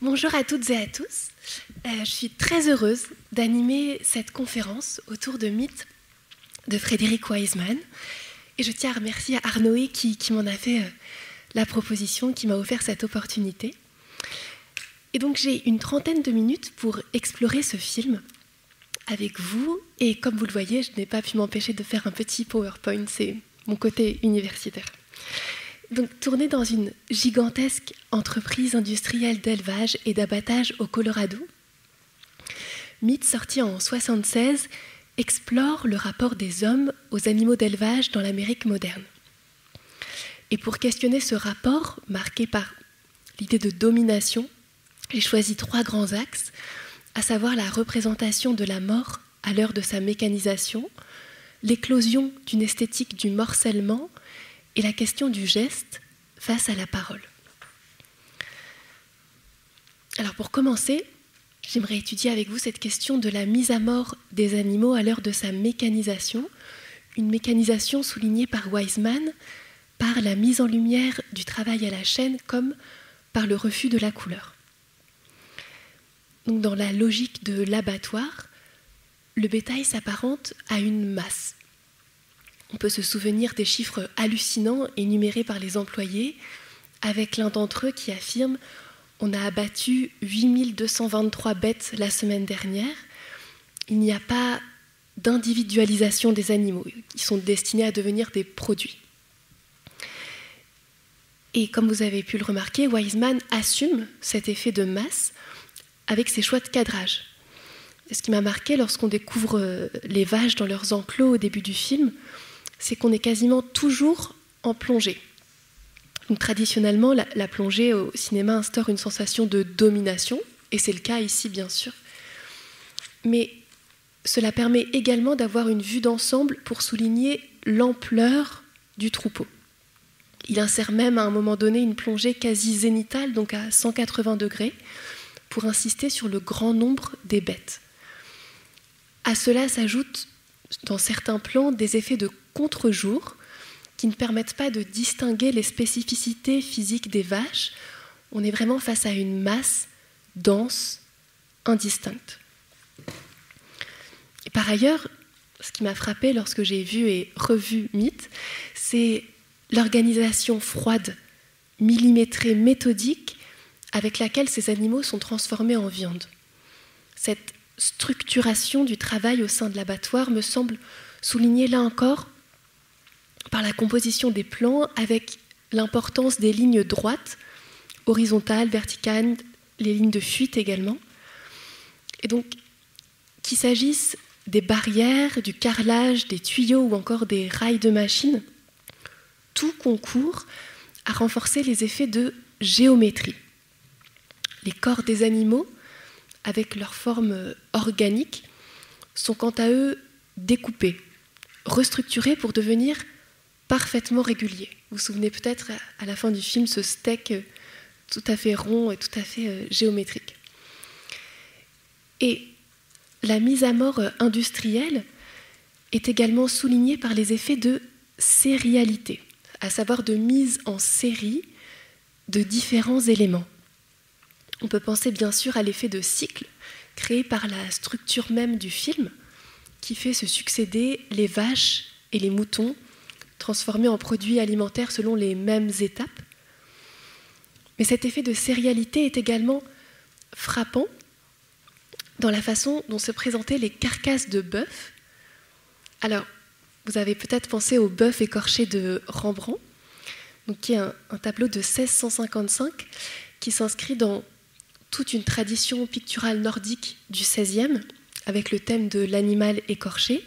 Bonjour à toutes et à tous. Je suis très heureuse d'animer cette conférence autour de Mythes de Frédéric Wiseman. Et je tiens à remercier Arnaud qui m'en a fait la proposition, qui m'a offert cette opportunité. Et donc j'ai une trentaine de minutes pour explorer ce film avec vous. Et comme vous le voyez, je n'ai pas pu m'empêcher de faire un petit PowerPoint, c'est mon côté universitaire. Donc, tourné dans une gigantesque entreprise industrielle d'élevage et d'abattage au Colorado, Mythes, sorti en 1976, explore le rapport des hommes aux animaux d'élevage dans l'Amérique moderne. Et pour questionner ce rapport, marqué par l'idée de domination, j'ai choisi 3 grands axes, à savoir la représentation de la mort à l'heure de sa mécanisation, l'éclosion d'une esthétique du morcellement et la question du geste face à la parole. Alors pour commencer, j'aimerais étudier avec vous cette question de la mise à mort des animaux à l'heure de sa mécanisation, une mécanisation soulignée par Wiseman par la mise en lumière du travail à la chaîne comme par le refus de la couleur. Donc dans la logique de l'abattoir, le bétail s'apparente à une masse. On peut se souvenir des chiffres hallucinants énumérés par les employés, avec l'un d'entre eux qui affirme « On a abattu 8223 bêtes la semaine dernière. Il n'y a pas d'individualisation des animaux. Ils sont destinés à devenir des produits. » Et comme vous avez pu le remarquer, Wiseman assume cet effet de masse avec ses choix de cadrage. Et ce qui m'a marqué lorsqu'on découvre les vaches dans leurs enclos au début du film, c'est qu'on est quasiment toujours en plongée. Donc, traditionnellement, la plongée au cinéma instaure une sensation de domination, et c'est le cas ici, bien sûr. Mais cela permet également d'avoir une vue d'ensemble pour souligner l'ampleur du troupeau. Il insère même à un moment donné une plongée quasi zénitale, donc à 180 degrés, pour insister sur le grand nombre des bêtes. À cela s'ajoutent, dans certains plans, des effets de contre-jour qui ne permettent pas de distinguer les spécificités physiques des vaches. On est vraiment face à une masse dense, indistincte. Et par ailleurs, ce qui m'a frappé lorsque j'ai vu et revu Mythes, c'est l'organisation froide, millimétrée, méthodique avec laquelle ces animaux sont transformés en viande. Cette structuration du travail au sein de l'abattoir me semble soulignée là encore par la composition des plans avec l'importance des lignes droites, horizontales, verticales, les lignes de fuite également. Et donc, qu'il s'agisse des barrières, du carrelage, des tuyaux ou encore des rails de machine, tout concourt à renforcer les effets de géométrie. Les corps des animaux, avec leur forme organique, sont quant à eux découpés, restructurés pour devenir parfaitement réguliers. Vous vous souvenez peut-être à la fin du film ce steak tout à fait rond et tout à fait géométrique. Et la mise à mort industrielle est également soulignée par les effets de sérialité, à savoir de mise en série de différents éléments. On peut penser bien sûr à l'effet de cycle créé par la structure même du film qui fait se succéder les vaches et les moutons transformés en produits alimentaires selon les mêmes étapes. Mais cet effet de sérialité est également frappant dans la façon dont se présentaient les carcasses de bœuf. Alors, vous avez peut-être pensé au bœuf écorché de Rembrandt, donc qui est un tableau de 1655 qui s'inscrit dans toute une tradition picturale nordique du XVIe avec le thème de l'animal écorché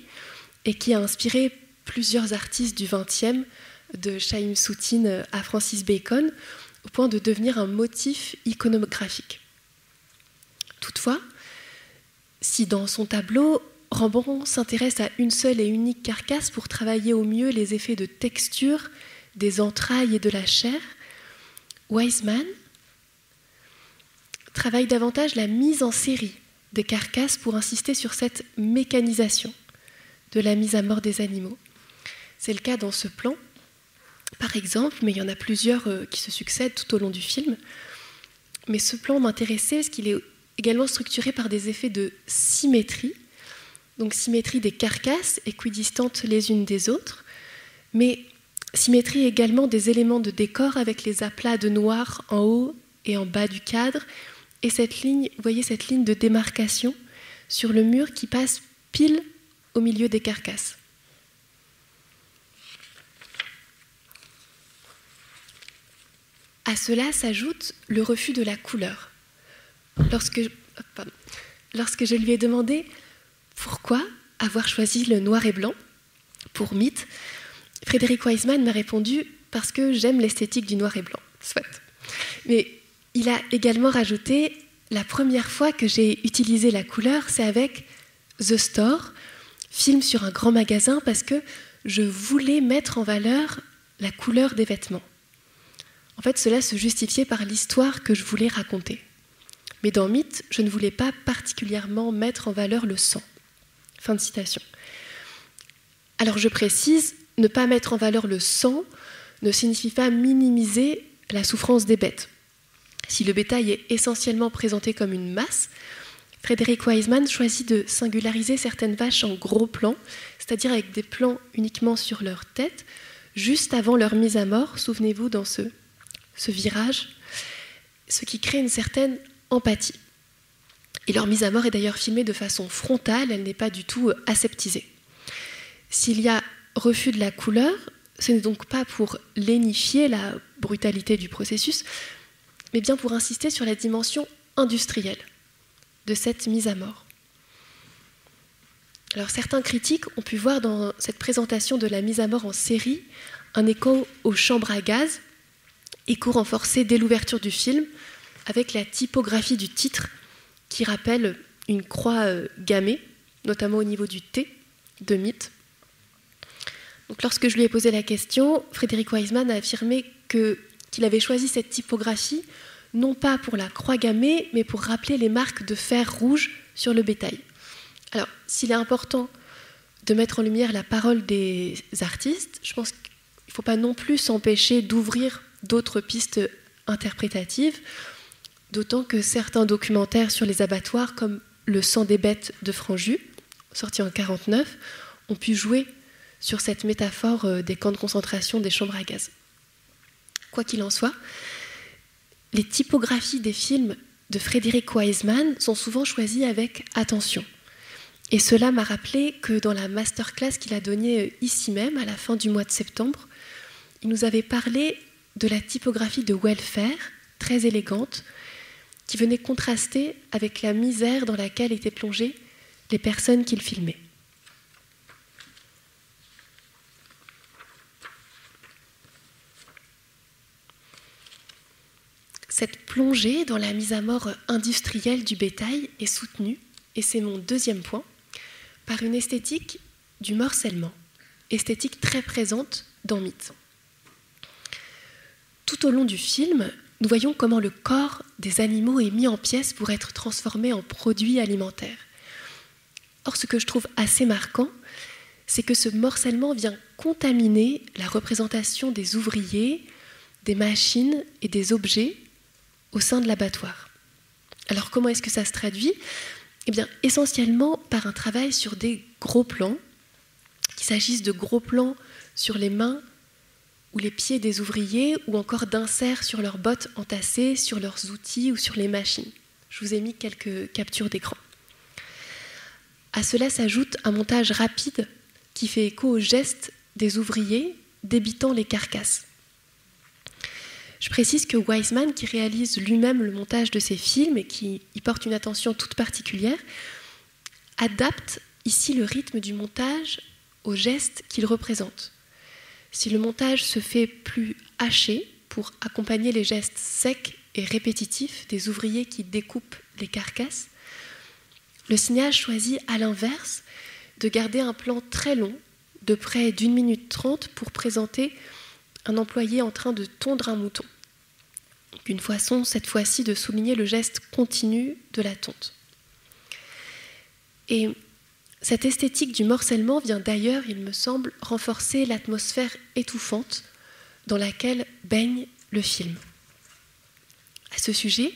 et qui a inspiré plusieurs artistes du XXe, de Chaim Soutine à Francis Bacon, au point de devenir un motif iconographique. Toutefois, si dans son tableau, Rembrandt s'intéresse à une seule et unique carcasse pour travailler au mieux les effets de texture des entrailles et de la chair, Wiseman travaille davantage la mise en série des carcasses pour insister sur cette mécanisation de la mise à mort des animaux. C'est le cas dans ce plan, par exemple, mais il y en a plusieurs qui se succèdent tout au long du film. mais ce plan m'intéressait parce qu'il est également structuré par des effets de symétrie, donc symétrie des carcasses équidistantes les unes des autres, mais symétrie également des éléments de décor avec les aplats de noir en haut et en bas du cadre, et cette ligne, vous voyez cette ligne de démarcation sur le mur qui passe pile au milieu des carcasses. À cela s'ajoute le refus de la couleur. Lorsque je lui ai demandé pourquoi avoir choisi le noir et blanc pour Mythe, Frédéric Wiseman m'a répondu « parce que j'aime l'esthétique du noir et blanc ». Soit. Mais il a également rajouté « la première fois que j'ai utilisé la couleur, c'est avec The Store, film sur un grand magasin, parce que je voulais mettre en valeur la couleur des vêtements. » En fait, cela se justifiait par l'histoire que je voulais raconter. Mais dans Mythe, je ne voulais pas particulièrement mettre en valeur le sang. Fin de citation. Alors je précise, ne pas mettre en valeur le sang ne signifie pas minimiser la souffrance des bêtes. Si le bétail est essentiellement présenté comme une masse, Frédéric Wiseman choisit de singulariser certaines vaches en gros plans, c'est-à-dire avec des plans uniquement sur leur tête, juste avant leur mise à mort, souvenez-vous, dans ce virage, ce qui crée une certaine empathie. Et leur mise à mort est d'ailleurs filmée de façon frontale, elle n'est pas du tout aseptisée. S'il y a refus de la couleur, ce n'est donc pas pour lénifier la brutalité du processus, mais bien pour insister sur la dimension industrielle de cette mise à mort. Alors certains critiques ont pu voir dans cette présentation de la mise à mort en série un écho aux chambres à gaz, écho renforcé dès l'ouverture du film, avec la typographie du titre qui rappelle une croix gammée, notamment au niveau du T de Mythe. Donc, lorsque je lui ai posé la question, Frédéric Wiseman a affirmé qu'il avait choisi cette typographie non pas pour la croix gammée, mais pour rappeler les marques de fer rouge sur le bétail. Alors, s'il est important de mettre en lumière la parole des artistes, je pense qu'il ne faut pas non plus s'empêcher d'ouvrir d'autres pistes interprétatives, d'autant que certains documentaires sur les abattoirs, comme Le sang des bêtes de Franju, sorti en 1949, ont pu jouer sur cette métaphore des camps de concentration des chambres à gaz. Quoi qu'il en soit, les typographies des films de Frédéric Wiseman sont souvent choisies avec attention. Et cela m'a rappelé que dans la masterclass qu'il a donnée ici même, à la fin du mois de septembre, il nous avait parlé de la typographie de Welfare, très élégante, qui venait contraster avec la misère dans laquelle étaient plongées les personnes qu'il filmait. Cette plongée dans la mise à mort industrielle du bétail est soutenue, et c'est mon deuxième point, par une esthétique du morcellement, esthétique très présente dans Mythe. Tout au long du film, nous voyons comment le corps des animaux est mis en pièces pour être transformé en produits alimentaires. Or, ce que je trouve assez marquant, c'est que ce morcellement vient contaminer la représentation des ouvriers, des machines et des objets au sein de l'abattoir. Alors, comment est-ce que ça se traduit ? Eh bien, essentiellement par un travail sur des gros plans, qu'il s'agisse de gros plans sur les mains ou les pieds des ouvriers, ou encore d'inserts sur leurs bottes entassées, sur leurs outils ou sur les machines. Je vous ai mis quelques captures d'écran. À cela s'ajoute un montage rapide qui fait écho aux gestes des ouvriers débitant les carcasses. Je précise que Wiseman, qui réalise lui-même le montage de ses films et qui y porte une attention toute particulière, adapte ici le rythme du montage aux gestes qu'il représente. Si le montage se fait plus haché pour accompagner les gestes secs et répétitifs des ouvriers qui découpent les carcasses, le cinéaste choisit à l'inverse de garder un plan très long, de près d'1 minute 30, pour présenter un employé en train de tondre un mouton. Une façon, cette fois-ci, de souligner le geste continu de la tonte. Et cette esthétique du morcellement vient d'ailleurs, il me semble, renforcer l'atmosphère étouffante dans laquelle baigne le film. À ce sujet,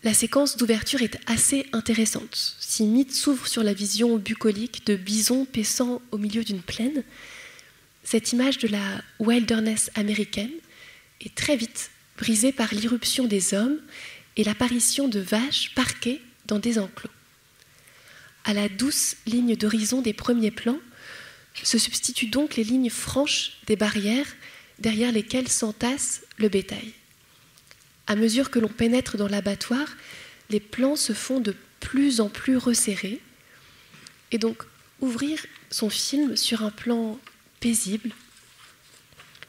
la séquence d'ouverture est assez intéressante. Si Mythe s'ouvre sur la vision bucolique de bisons paissant au milieu d'une plaine, cette image de la wilderness américaine est très vite brisée par l'irruption des hommes et l'apparition de vaches parquées dans des enclos. À la douce ligne d'horizon des premiers plans se substituent donc les lignes franches des barrières derrière lesquelles s'entasse le bétail. À mesure que l'on pénètre dans l'abattoir, les plans se font de plus en plus resserrés. Et donc, ouvrir son film sur un plan paisible,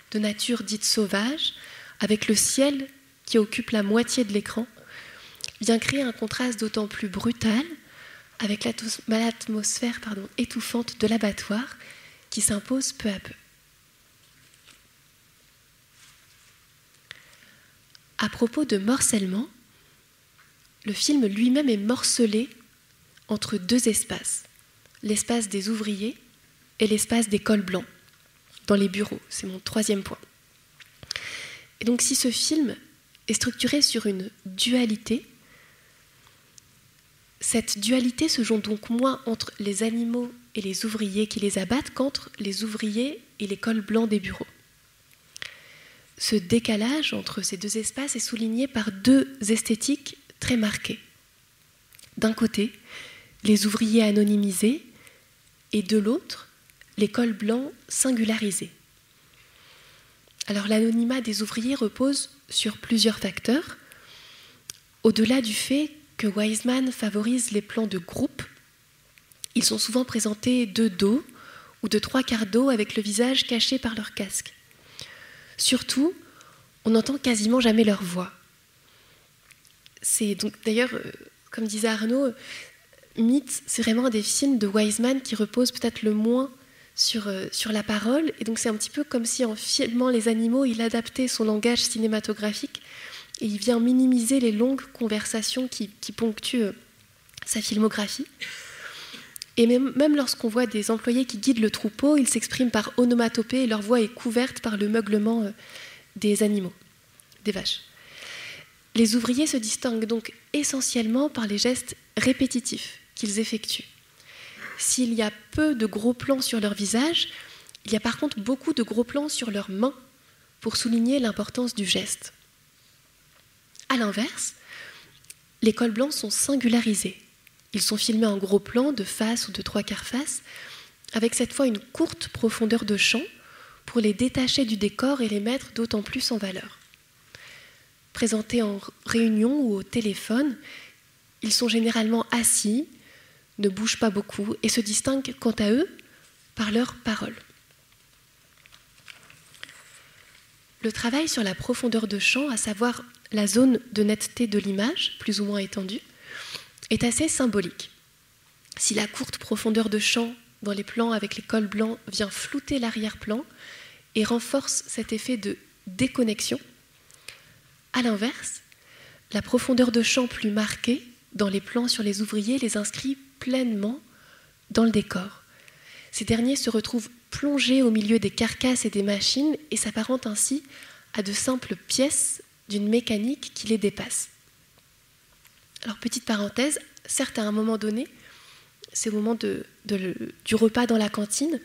de nature dite sauvage, avec le ciel qui occupe la moitié de l'écran, vient créer un contraste d'autant plus brutal avec l'atmosphère étouffante de l'abattoir qui s'impose peu à peu. À propos de morcellement, le film lui-même est morcelé entre deux espaces, l'espace des ouvriers et l'espace des cols blancs, dans les bureaux. C'est mon troisième point. Et donc si ce film est structuré sur une dualité, cette dualité se joue donc moins entre les animaux et les ouvriers qui les abattent qu'entre les ouvriers et les cols blancs des bureaux. Ce décalage entre ces deux espaces est souligné par deux esthétiques très marquées. D'un côté, les ouvriers anonymisés et de l'autre, les cols blancs singularisés. Alors l'anonymat des ouvriers repose sur plusieurs facteurs. Au-delà du fait que Wiseman favorise les plans de groupe, ils sont souvent présentés de dos ou de trois quarts dos avec le visage caché par leur casque. Surtout, on n'entend quasiment jamais leur voix. C'est donc d'ailleurs, comme disait Arnaud, Mythe, c'est vraiment un des films de Wiseman qui repose peut-être le moins sur la parole. Et donc c'est un petit peu comme si en filmant les animaux, il adaptait son langage cinématographique et il vient minimiser les longues conversations qui ponctuent sa filmographie. Et même lorsqu'on voit des employés qui guident le troupeau, ils s'expriment par onomatopée et leur voix est couverte par le meuglement des animaux, des vaches. Les ouvriers se distinguent donc essentiellement par les gestes répétitifs qu'ils effectuent. S'il y a peu de gros plans sur leur visage, il y a par contre beaucoup de gros plans sur leurs mains pour souligner l'importance du geste. À l'inverse, les cols blancs sont singularisés. Ils sont filmés en gros plan, de face ou de trois quarts face, avec cette fois une courte profondeur de champ pour les détacher du décor et les mettre d'autant plus en valeur. Présentés en réunion ou au téléphone, ils sont généralement assis, ne bougent pas beaucoup et se distinguent quant à eux par leurs paroles. Le travail sur la profondeur de champ, à savoir la zone de netteté de l'image, plus ou moins étendue, est assez symbolique. Si la courte profondeur de champ dans les plans avec les cols blancs vient flouter l'arrière-plan et renforce cet effet de déconnexion, à l'inverse, la profondeur de champ plus marquée dans les plans sur les ouvriers les inscrit pleinement dans le décor. Ces derniers se retrouvent plongés au milieu des carcasses et des machines et s'apparentent ainsi à de simples pièces d'une mécanique qui les dépasse. Alors, petite parenthèse, certes, à un moment donné, c'est au moment du repas dans la cantine,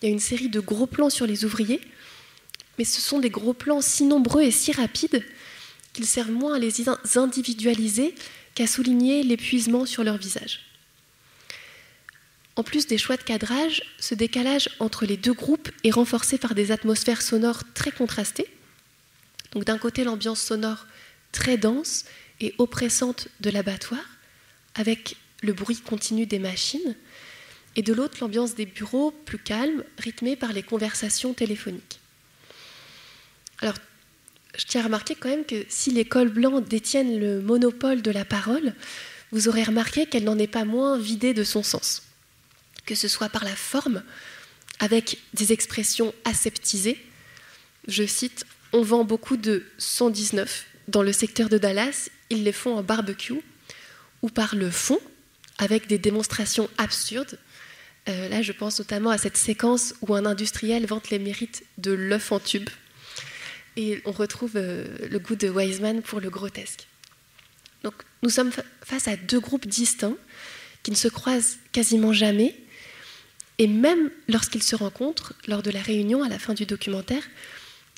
il y a une série de gros plans sur les ouvriers, mais ce sont des gros plans si nombreux et si rapides qu'ils servent moins à les individualiser qu'à souligner l'épuisement sur leur visage. En plus des choix de cadrage, ce décalage entre les deux groupes est renforcé par des atmosphères sonores très contrastées. Donc d'un côté, l'ambiance sonore très dense et oppressante de l'abattoir, avec le bruit continu des machines, et de l'autre, l'ambiance des bureaux plus calme, rythmée par les conversations téléphoniques. Alors, je tiens à remarquer quand même que si les cols blancs détiennent le monopole de la parole, vous aurez remarqué qu'elle n'en est pas moins vidée de son sens. Que ce soit par la forme, avec des expressions aseptisées, je cite, « On vend beaucoup de 119 dans le secteur de Dallas, ils les font en barbecue », ou par le fond, avec des démonstrations absurdes. Là, je pense notamment à cette séquence où un industriel vante les mérites de l'œuf en tube. Et on retrouve le goût de Wiseman pour le grotesque. Donc, nous sommes face à deux groupes distincts qui ne se croisent quasiment jamais, et même lorsqu'ils se rencontrent, lors de la réunion à la fin du documentaire,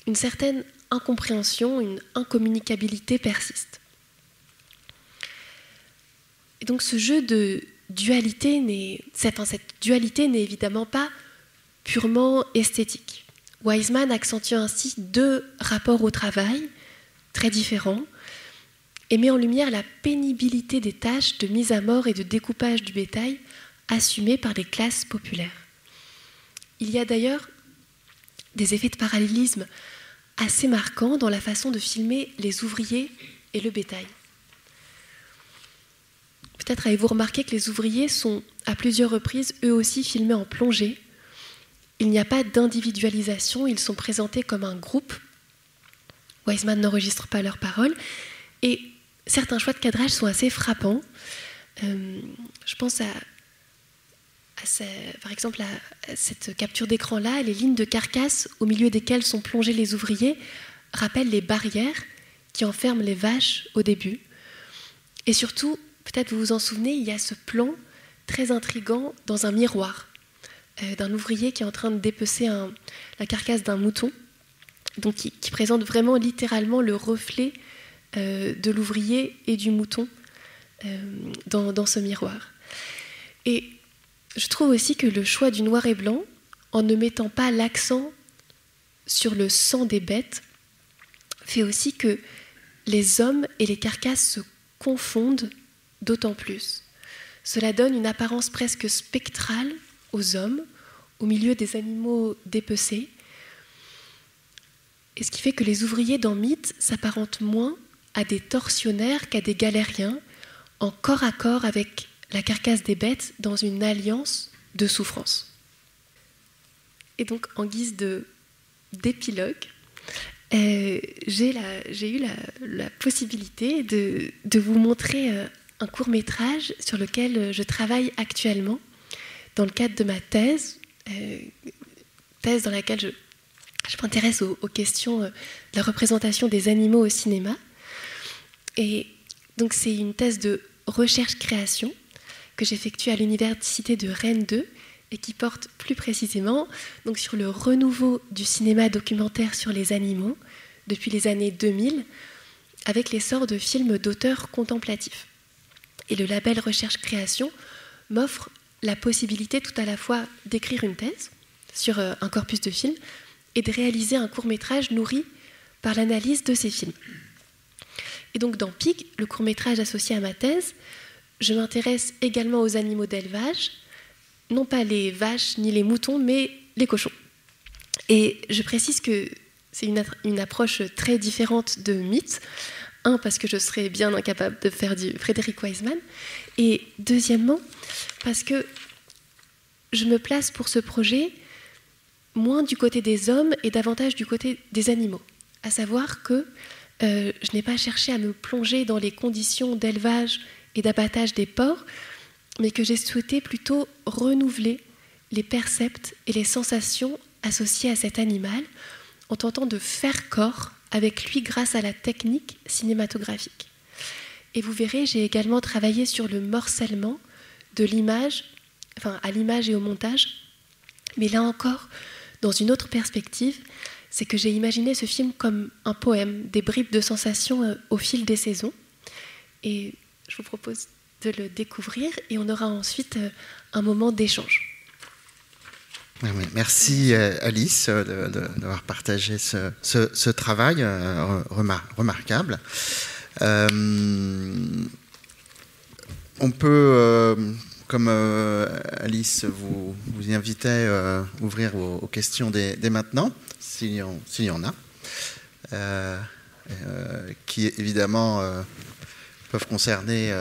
une certaine incompréhension, une incommunicabilité persiste. Et donc ce jeu de dualité cette dualité n'est évidemment pas purement esthétique. Wiseman accentue ainsi deux rapports au travail très différents et met en lumière la pénibilité des tâches de mise à mort et de découpage du bétail assumées par les classes populaires. Il y a d'ailleurs des effets de parallélisme assez marquants dans la façon de filmer les ouvriers et le bétail. Peut-être avez-vous remarqué que les ouvriers sont à plusieurs reprises eux aussi filmés en plongée. Il n'y a pas d'individualisation, ils sont présentés comme un groupe. Wiseman n'enregistre pas leurs paroles et certains choix de cadrage sont assez frappants. Je pense par exemple à cette capture d'écran-là, les lignes de carcasse au milieu desquelles sont plongés les ouvriers rappellent les barrières qui enferment les vaches au début. Et surtout, peut-être vous vous en souvenez, il y a ce plan très intriguant dans un miroir d'un ouvrier qui est en train de dépecer la carcasse d'un mouton, donc qui présente vraiment littéralement le reflet de l'ouvrier et du mouton dans ce miroir. Et je trouve aussi que le choix du noir et blanc, en ne mettant pas l'accent sur le sang des bêtes, fait aussi que les hommes et les carcasses se confondent d'autant plus. Cela donne une apparence presque spectrale aux hommes, au milieu des animaux dépecés, et ce qui fait que les ouvriers dans Mythe s'apparentent moins à des tortionnaires qu'à des galériens, en corps à corps avec la carcasse des bêtes dans une alliance de souffrance. Et donc, en guise d'épilogue, j'ai eu la possibilité de vous montrer un court-métrage sur lequel je travaille actuellement dans le cadre de ma thèse dans laquelle je m'intéresse aux questions de la représentation des animaux au cinéma. Et donc c'est une thèse de recherche-création que j'effectue à l'université de Rennes 2 et qui porte plus précisément donc, sur le renouveau du cinéma documentaire sur les animaux depuis les années 2000 avec l'essor de films d'auteurs contemplatifs. Et le label Recherche-Création m'offre la possibilité tout à la fois d'écrire une thèse sur un corpus de films et de réaliser un court-métrage nourri par l'analyse de ces films. Et donc dans Pig, le court-métrage associé à ma thèse, je m'intéresse également aux animaux d'élevage, non pas les vaches ni les moutons, mais les cochons. Et je précise que c'est une approche très différente de Mythe. Un, parce que je serais bien incapable de faire du Frédéric Wiseman. Et deuxièmement, parce que je me place pour ce projet moins du côté des hommes et davantage du côté des animaux. À savoir que je n'ai pas cherché à me plonger dans les conditions d'élevage et d'abattage des porcs, mais que j'ai souhaité plutôt renouveler les percepts et les sensations associées à cet animal en tentant de faire corps avec lui grâce à la technique cinématographique. Et vous verrez, j'ai également travaillé sur le morcellement de l'image, à l'image et au montage, mais là encore, dans une autre perspective, c'est que j'ai imaginé ce film comme un poème, des bribes de sensations au fil des saisons. Et je vous propose de le découvrir et on aura ensuite un moment d'échange. Oui, merci Alice d'avoir partagé ce travail remarquable. On peut, comme Alice vous y invitait, ouvrir aux questions dès maintenant, s'il y en a, qui évidemment peuvent concerner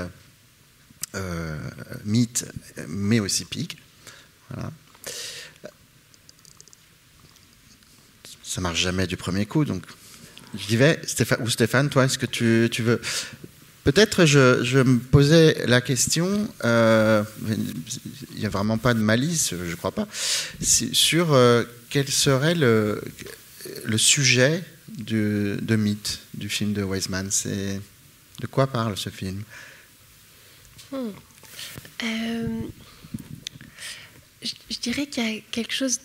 Mythe, mais aussi Pig. Voilà. Ça marche jamais du premier coup, donc j'y vais. Stéphane, toi, est-ce que tu veux... Peut-être je me posais la question, il n'y a vraiment pas de malice, je ne crois pas, sur quel serait le sujet de Mythe, du film de Wiseman. De quoi parle ce film? Je dirais qu'il y a quelque chose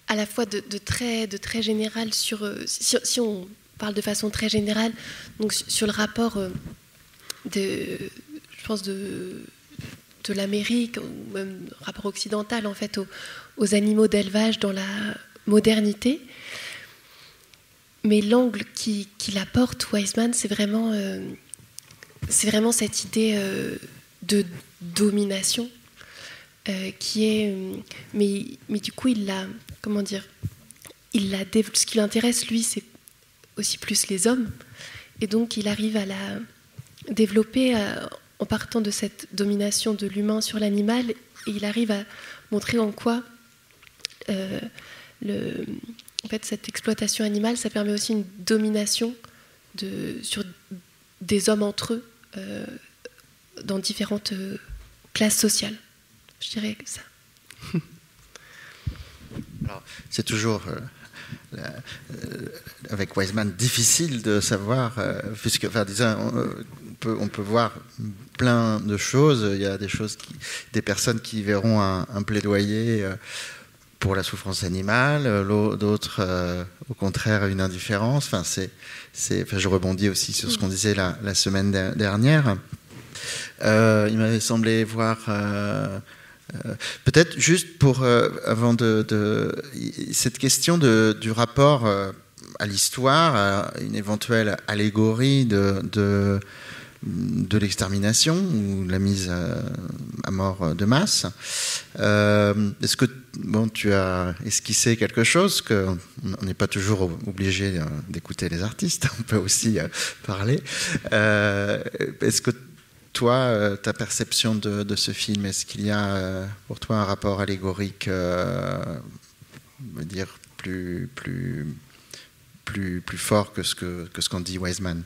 à la fois de très général sur... Si on parle de façon très générale, donc sur le rapport je pense de l'Amérique, ou même rapport occidental en fait aux animaux d'élevage dans la modernité. Mais l'angle qu'il apporte, Wiseman, c'est vraiment cette idée de domination qui est... mais du coup, ce qui l'intéresse, lui, c'est aussi plus les hommes. Et donc, il arrive à la développer en partant de cette domination de l'humain sur l'animal. Et il arrive à montrer en quoi en fait, cette exploitation animale, ça permet aussi une domination sur des hommes entre eux dans différentes classes sociales. Je dirais que ça. Alors, c'est toujours avec Wiseman difficile de savoir, puisque, enfin, disons, on peut voir plein de choses. Il y a des personnes qui verront un plaidoyer pour la souffrance animale, d'autres, au contraire, une indifférence. Enfin, je rebondis aussi sur ce qu'on disait la semaine dernière. Il m'avait semblé voir... peut-être juste pour, avant cette question du rapport à l'histoire, à une éventuelle allégorie de l'extermination ou de la mise à mort de masse. Est-ce que tu as esquissé quelque chose, qu'on n'est pas toujours obligé d'écouter les artistes, on peut aussi parler. Est-ce que toi, ta perception de ce film, est-ce qu'il y a pour toi un rapport allégorique, on va dire, plus fort que ce qu'en dit Wiseman?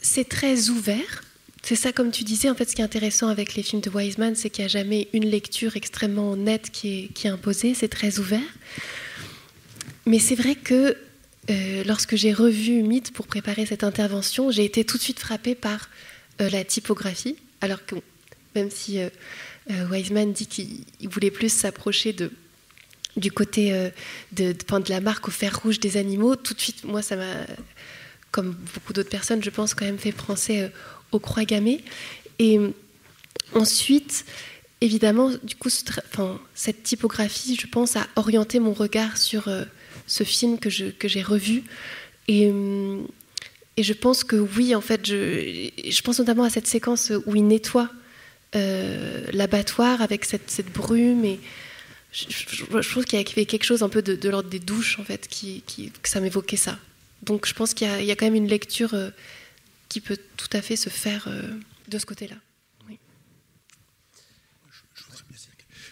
C'est très ouvert. C'est ça, comme tu disais, en fait, ce qui est intéressant avec les films de Wiseman, c'est qu'il n'y a jamais une lecture extrêmement nette qui est imposée. C'est très ouvert. Mais c'est vrai que lorsque j'ai revu Mythe pour préparer cette intervention, j'ai été tout de suite frappée par la typographie. Alors que, même si Wiseman dit qu'il voulait plus s'approcher du côté de la marque au fer rouge des animaux, tout de suite, moi, ça m'a, comme beaucoup d'autres personnes, je pense, quand même fait penser aux croix gammées. Et ensuite, évidemment, du coup, cette typographie, je pense, a orienté mon regard sur ce film que j'ai revu. Et je pense que oui, en fait, je pense notamment à cette séquence où il nettoie l'abattoir avec cette brume. Et je trouve qu'il y avait quelque chose un peu de l'ordre des douches, en fait, que ça m'évoquait ça. Donc je pense qu'il y a quand même une lecture qui peut tout à fait se faire de ce côté-là. Oui.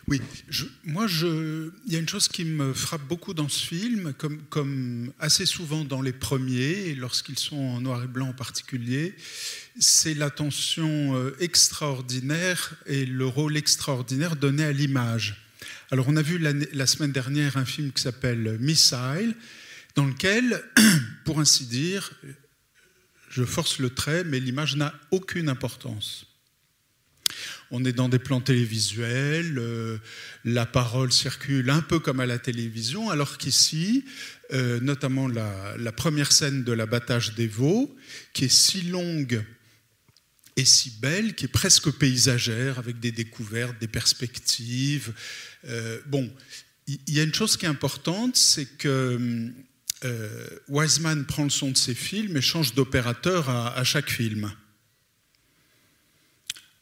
Oui, il y a une chose qui me frappe beaucoup dans ce film, comme assez souvent dans les premiers, et lorsqu'ils sont en noir et blanc en particulier, c'est l'attention extraordinaire et le rôle extraordinaire donné à l'image. Alors on a vu la semaine dernière un film qui s'appelle Missile, dans lequel, pour ainsi dire, je force le trait, mais l'image n'a aucune importance. On est dans des plans télévisuels, la parole circule un peu comme à la télévision, alors qu'ici, notamment la première scène de l'abattage des veaux, qui est si longue et si belle, qui est presque paysagère, avec des découvertes, des perspectives. Il y a une chose qui est importante, c'est que Wiseman prend le son de ses films et change d'opérateur à chaque film.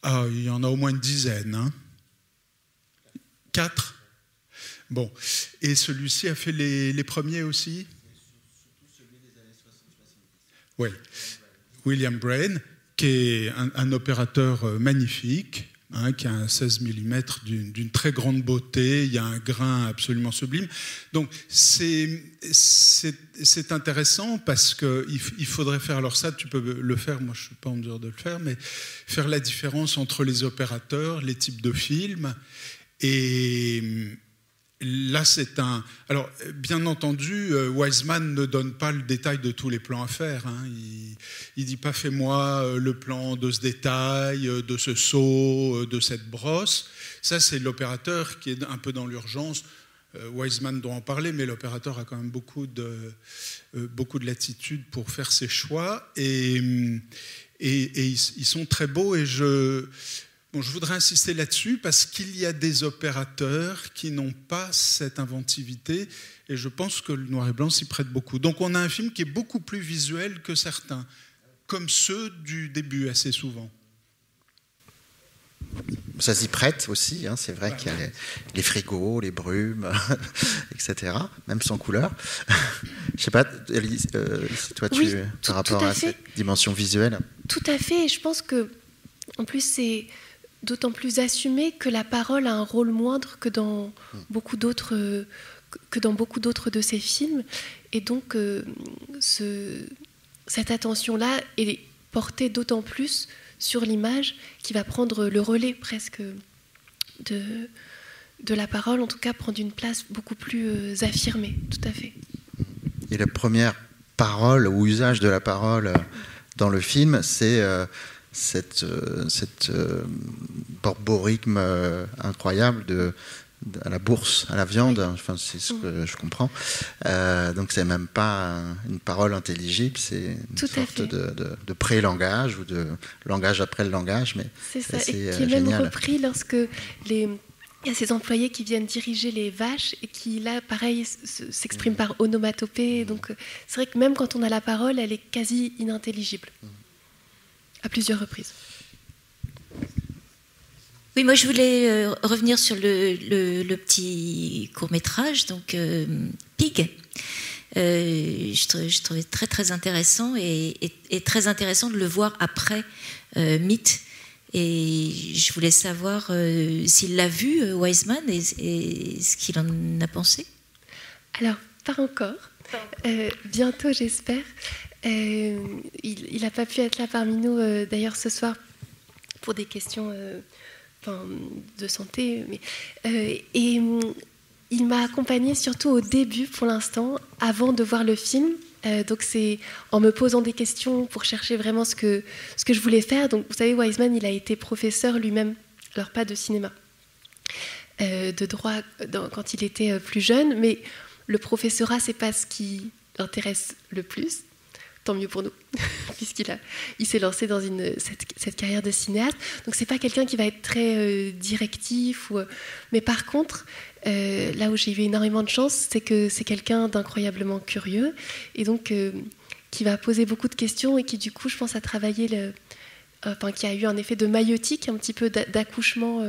Ah, il y en a au moins une dizaine. 4 ? Bon. Et celui-ci a fait les premiers aussi ? Surtout celui des années 60-70. Oui. William Brain, qui est un opérateur magnifique, qui a un 16 mm d'une très grande beauté, il y a un grain absolument sublime. Donc c'est intéressant parce qu'il faudrait faire, alors ça tu peux le faire, moi je ne suis pas en mesure de le faire, mais faire la différence entre les opérateurs, les types de films, et là, c'est un... Alors, bien entendu, Wiseman ne donne pas le détail de tous les plans à faire. Hein. Il dit pas, fais-moi le plan de ce détail, de ce saut, de cette brosse. Ça, c'est l'opérateur qui est un peu dans l'urgence. Wiseman doit en parler, mais l'opérateur a quand même beaucoup de latitude pour faire ses choix. Et ils sont très beaux. Et je voudrais insister là-dessus parce qu'il y a des opérateurs qui n'ont pas cette inventivité et je pense que le noir et blanc s'y prête beaucoup. Donc on a un film qui est beaucoup plus visuel que certains, comme ceux du début assez souvent. Ça s'y prête aussi, hein, c'est vrai qu'il y a les frigos, les brumes, etc., même sans couleur. Je ne sais pas, Elise, toi, par rapport à cette dimension visuelle. Tout à fait, et je pense que, en plus, c'est d'autant plus assumé que la parole a un rôle moindre que dans beaucoup d'autres de ses films. Et donc, cette attention-là est portée d'autant plus sur l'image qui va prendre le relais presque de la parole, en tout cas prendre une place beaucoup plus affirmée, tout à fait. Et la première parole ou usage de la parole dans le film, c'est cette borborigme incroyable à la bourse, à la viande, enfin, c'est ce que je comprends. Donc c'est même pas une parole intelligible, c'est une sorte de pré-langage ou de langage après le langage, mais c'est ça, assez et qui est génial. même repris lorsque il y a ces employés qui viennent diriger les vaches et qui, là, pareil, s'expriment par onomatopée. Donc c'est vrai que même quand on a la parole, elle est quasi inintelligible, à plusieurs reprises. Oui, moi je voulais revenir sur le petit court-métrage, donc Pig. Je trouvais très très intéressant et très intéressant de le voir après Mythe. Et je voulais savoir s'il l'a vu, Wiseman, et ce qu'il en a pensé. Alors, pas encore. Bientôt, j'espère. Il n'a pas pu être là parmi nous, d'ailleurs, ce soir, pour des questions de santé. Il m'a accompagnée surtout au début, pour l'instant, avant de voir le film. Donc c'est en me posant des questions pour chercher vraiment ce que je voulais faire. Donc vous savez, Wiseman, il a été professeur lui-même, alors pas de cinéma, de droit quand il était plus jeune, mais le professorat, c'est pas ce qui l'intéresse le plus. Tant mieux pour nous, puisqu'il s'est lancé dans cette carrière de cinéaste. Donc c'est pas quelqu'un qui va être très directif, mais par contre, là où j'ai eu énormément de chance, c'est que c'est quelqu'un d'incroyablement curieux, et donc qui va poser beaucoup de questions, et qui du coup, je pense, a travaillé, qui a eu un effet de maïeutique, un petit peu d'accouchement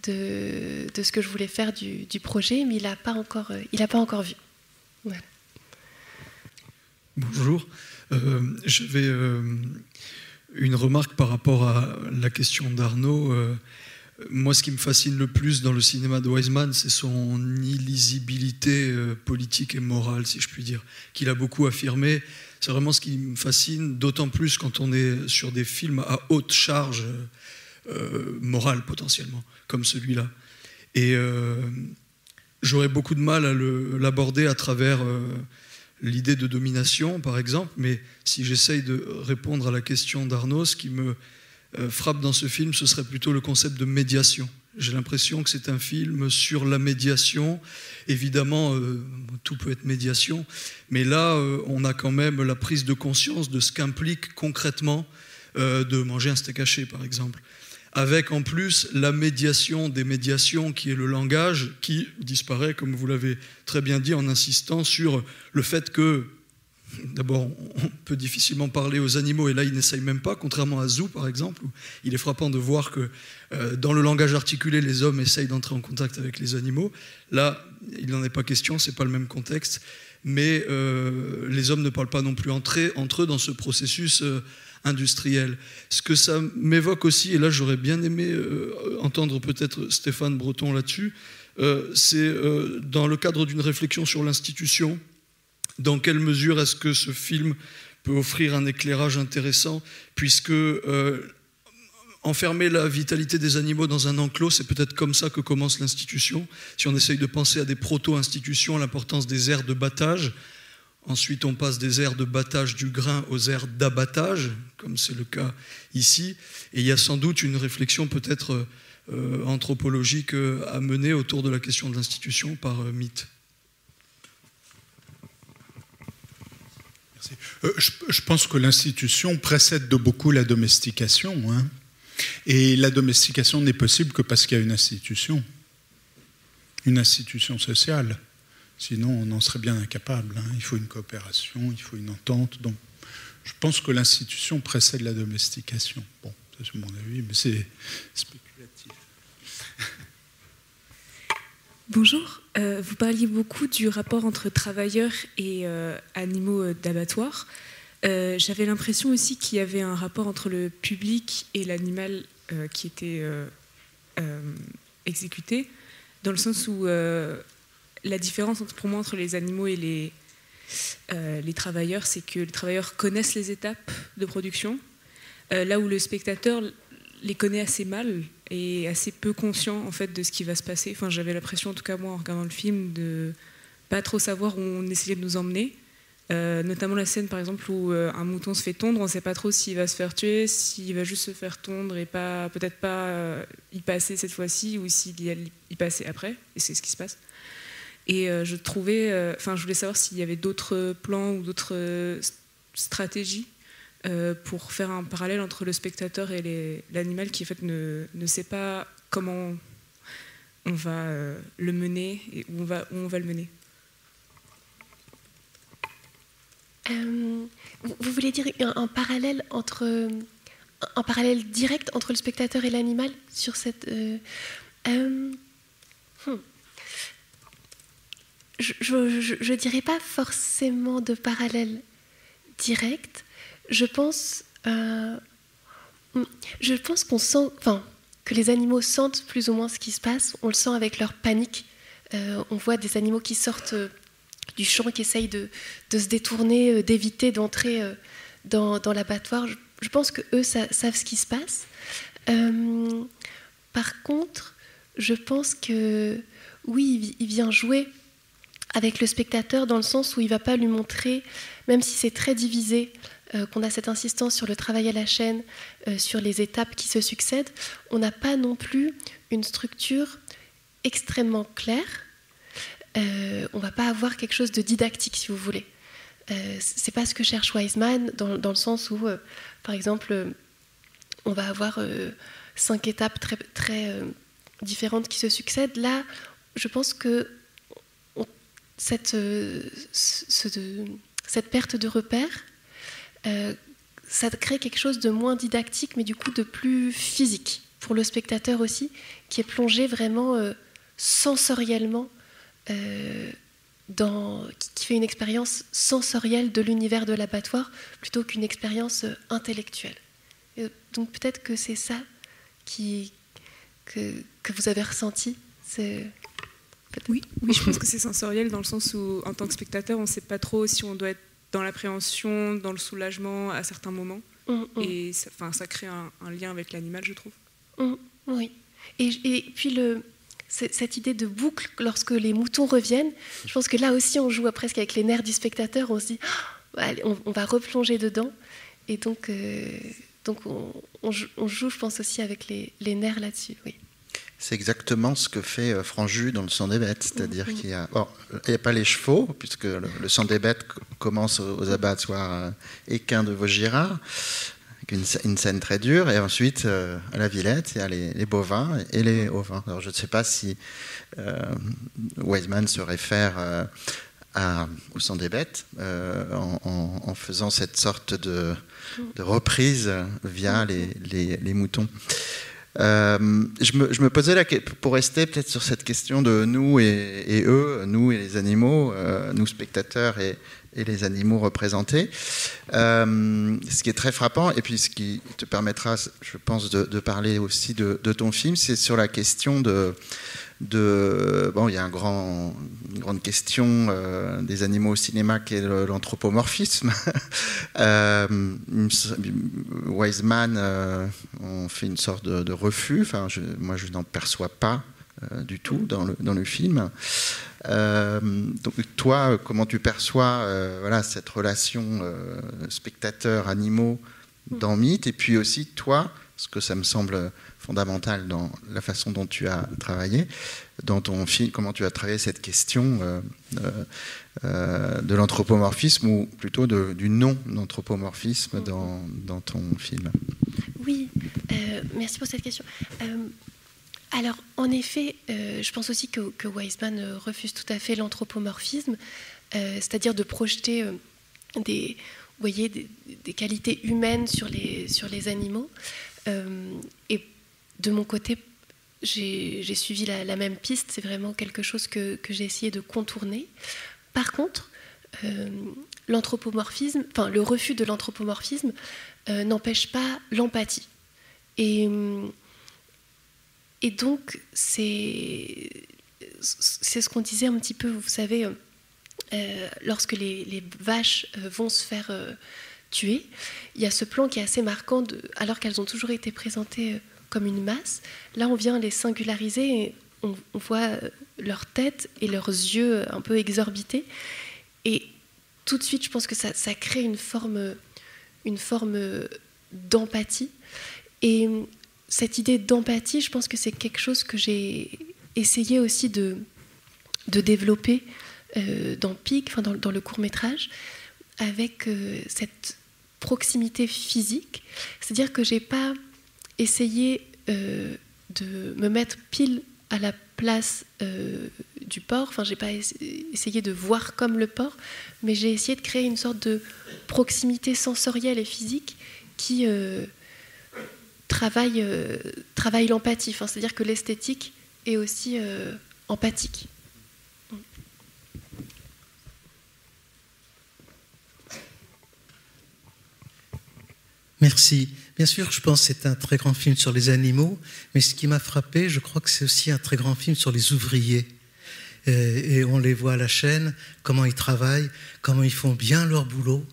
de ce que je voulais faire du projet, mais il n'a pas encore vu. Voilà. Bonjour. J'avais une remarque par rapport à la question d'Arnaud. Moi, ce qui me fascine le plus dans le cinéma de Wiseman, c'est son illisibilité politique et morale, si je puis dire, qu'il a beaucoup affirmé. C'est vraiment ce qui me fascine, d'autant plus quand on est sur des films à haute charge morale, potentiellement, comme celui-là. Et j'aurais beaucoup de mal à l'aborder à travers l'idée de domination, par exemple, mais si j'essaye de répondre à la question d'Arnaud, ce qui me frappe dans ce film, ce serait plutôt le concept de médiation. J'ai l'impression que c'est un film sur la médiation. Évidemment, tout peut être médiation, mais là, on a quand même la prise de conscience de ce qu'implique concrètement de manger un steak haché, par exemple. Avec en plus la médiation des médiations, qui est le langage, qui disparaît, comme vous l'avez très bien dit, en insistant sur le fait que, d'abord, on peut difficilement parler aux animaux, et là, il n'essaye même pas, contrairement à Zoo, par exemple, où il est frappant de voir que dans le langage articulé, les hommes essayent d'entrer en contact avec les animaux. Là, il n'en est pas question, c'est pas le même contexte, mais les hommes ne parlent pas non plus entre eux dans ce processus industriel. Ce que ça m'évoque aussi, et là j'aurais bien aimé entendre peut-être Stéphane Breton là-dessus, c'est dans le cadre d'une réflexion sur l'institution, dans quelle mesure est-ce que ce film peut offrir un éclairage intéressant, puisque enfermer la vitalité des animaux dans un enclos, c'est peut-être comme ça que commence l'institution. Si on essaye de penser à des proto-institutions, l'importance des aires de battage, ensuite on passe des aires de battage du grain aux aires d'abattage, comme c'est le cas ici, et il y a sans doute une réflexion peut-être anthropologique à mener autour de la question de l'institution par Mead. Je pense que l'institution précède de beaucoup la domestication, hein. Et la domestication n'est possible que parce qu'il y a une institution sociale. Sinon, on en serait bien incapable, hein. Il faut une coopération, il faut une entente. Donc, je pense que l'institution précède la domestication. Bon, ça c'est mon avis, mais c'est spéculatif. Bonjour, vous parliez beaucoup du rapport entre travailleurs et animaux d'abattoir. J'avais l'impression aussi qu'il y avait un rapport entre le public et l'animal qui était exécuté, dans le sens où la différence pour moi entre les animaux et les travailleurs, c'est que les travailleurs connaissent les étapes de production, là où le spectateur les connaît assez mal et assez peu conscient en fait de ce qui va se passer. Enfin, j'avais l'impression, en tout cas moi, en regardant le film, de pas trop savoir où on essayait de nous emmener. Notamment la scène, par exemple, où un mouton se fait tondre, on ne sait pas trop s'il va se faire tuer, s'il va juste se faire tondre et peut-être pas y passer cette fois-ci, ou s'il y passer après, et c'est ce qui se passe. Et je voulais savoir s'il y avait d'autres plans ou d'autres stratégies pour faire un parallèle entre le spectateur et l'animal qui en fait ne sait pas comment on va le mener et où on va le mener. Vous voulez dire un parallèle direct entre le spectateur et l'animal sur cette... Je dirais pas forcément de parallèle direct. Je pense qu'on sent, que les animaux sentent plus ou moins ce qui se passe. On le sent avec leur panique. On voit des animaux qui sortent du champ, qui essayent de se détourner, d'éviter d'entrer dans l'abattoir. Je pense qu'eux savent ce qui se passe. Par contre, je pense que oui, il vient jouer avec le spectateur dans le sens où il ne va pas lui montrer, même si c'est très divisé, qu'on a cette insistance sur le travail à la chaîne, sur les étapes qui se succèdent, on n'a pas non plus une structure extrêmement claire. On ne va pas avoir quelque chose de didactique, si vous voulez. Ce n'est pas ce que cherche Wiseman, dans le sens où, par exemple, on va avoir 5 étapes très, très différentes qui se succèdent. Là, je pense que cette perte de repère, ça crée quelque chose de moins didactique, mais du coup de plus physique pour le spectateur aussi, qui est plongé vraiment sensoriellement, qui fait une expérience sensorielle de l'univers de l'abattoir plutôt qu'une expérience intellectuelle. Et donc peut-être que c'est ça que vous avez ressenti. Oui, je pense que c'est sensoriel dans le sens où, en tant que spectateur, on ne sait pas trop si on doit être dans l'appréhension, dans le soulagement à certains moments. Et ça crée un lien avec l'animal, je trouve. Oui. Et puis cette idée de boucle, lorsque les moutons reviennent, je pense que là aussi on joue presque avec les nerfs du spectateur, on se dit allez, on va replonger dedans. Et donc on joue, je pense, aussi avec les nerfs là-dessus. Oui. C'est exactement ce que fait Franju dans le sang des bêtes, c'est-à-dire qu'il n'y a pas les chevaux, puisque le sang des bêtes commence aux abattoirs équins de Vaugirard, avec une scène très dure, et ensuite à la Villette, il y a les bovins et les ovins. Alors je ne sais pas si Wiseman se réfère au sang des bêtes en faisant cette sorte de reprise via les moutons. Je me posais pour rester peut-être sur cette question de nous et eux, nous et les animaux, nous spectateurs et et les animaux représentés. Ce qui est très frappant, et puis ce qui te permettra, je pense, de parler aussi de ton film, c'est sur la question bon, il y a une grande question des animaux au cinéma qui est l'anthropomorphisme. Wiseman on fait une sorte de refus. Enfin, moi, je n'en perçois pas du tout dans le film. Donc, toi, comment tu perçois voilà, cette relation spectateur-animaux dans Mythe, et puis aussi toi, parce que ça me semble fondamental dans la façon dont tu as travaillé dans ton film, comment tu as travaillé cette question de l'anthropomorphisme, ou plutôt du non-anthropomorphisme dans ton film. Oui, merci pour cette question. Alors, en effet, je pense aussi que Wiseman refuse tout à fait l'anthropomorphisme, c'est-à-dire de projeter des qualités humaines sur les animaux. Et de mon côté, j'ai suivi la même piste. C'est vraiment quelque chose que j'ai essayé de contourner. Par contre, l'anthropomorphisme, enfin le refus de l'anthropomorphisme, n'empêche pas l'empathie. Et donc, c'est ce qu'on disait un petit peu, vous savez, lorsque les vaches vont se faire tuer, il y a ce plan qui est assez marquant, alors qu'elles ont toujours été présentées comme une masse. Là, on vient les singulariser et on voit leur tête et leurs yeux un peu exorbités. Et tout de suite, je pense que ça crée une forme d'empathie. Et cette idée d'empathie, je pense que c'est quelque chose que j'ai essayé aussi de développer dans Pig, enfin dans le court-métrage, avec cette proximité physique. C'est-à-dire que je n'ai pas essayé de me mettre pile à la place du porc, enfin, je n'ai pas essayé de voir comme le porc, mais j'ai essayé de créer une sorte de proximité sensorielle et physique qui travaille l'empathie. Enfin, c'est-à-dire que l'esthétique est aussi empathique. Merci. Bien sûr, je pense que c'est un très grand film sur les animaux, mais ce qui m'a frappé, je crois que c'est aussi un très grand film sur les ouvriers. Et on les voit à la chaîne, comment ils travaillent, comment ils font bien leur boulot,